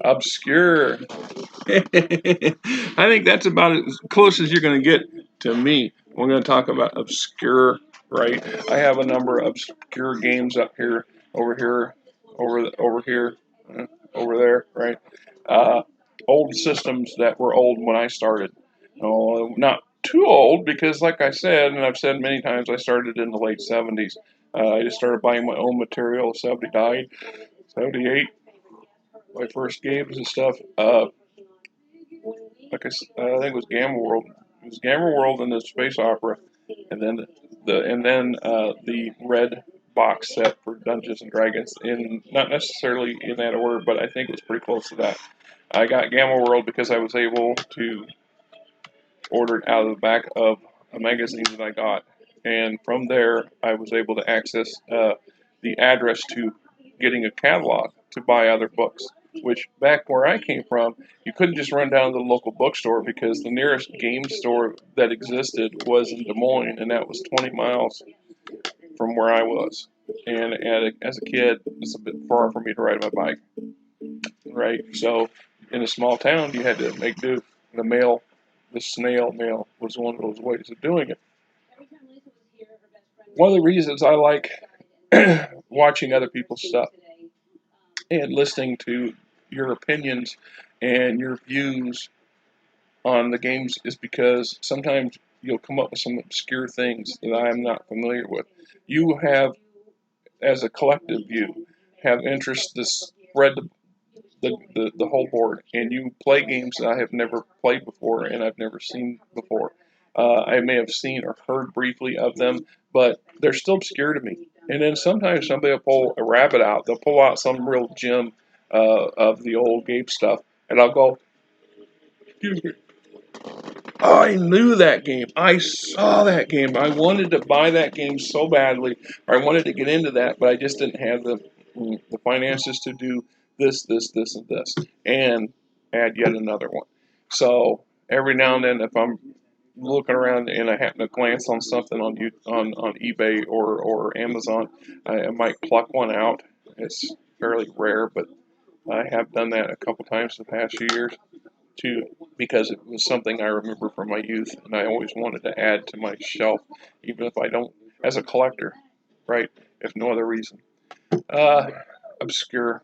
Obscure. I think that's about as close as you're going to get to me. We're going to talk about obscure, right? I have a number of obscure games up here, over here, over here, over there, right? Uh, Old systems that were old when I started. Oh, not too old because, like I said, and I've said many times, I started in the late '70s. I just started buying my own material. '79, '78, my first games and stuff. I think it was Gamma World. It was Gamma World and the Space Opera, and then the red box set for Dungeons and Dragons. In not necessarily in that order, but I think it was pretty close to that. I got Gamma World because I was able to order it out of the back of a magazine that I got, and from there I was able to access the address to getting a catalog to buy other books. Which back where I came from, you couldn't just run down to the local bookstore because the nearest game store that existed was in Des Moines, and that was 20 miles from where I was. And as a kid, it's a bit far for me to ride my bike, right? So in a small town, you had to make do. The snail mail was one of those ways of doing it. One of the reasons I like watching other people's stuff and listening to your opinions and your views on the games is because sometimes you'll come up with some obscure things that I am not familiar with. You have, as a collective view, have interest to spread the whole board, and you play games that I have never played before and I've never seen before. I may have seen or heard briefly of them, but they're still obscure to me. And then sometimes somebody will pull a rabbit out. They'll pull out some real gem of the old game stuff, and I'll go, "Excuse me, I knew that game. I saw that game. I wanted to buy that game so badly, or I wanted to get into that, but I just didn't have the finances to do this, and this, and add yet another one." So every now and then, if I'm looking around and I happen to glance on something on eBay or Amazon, I might pluck one out. It's fairly rare, but I have done that a couple times in the past few years too, because it was something I remember from my youth, and I always wanted to add to my shelf, even if I don't, as a collector, right? If no other reason. Uh, Obscure.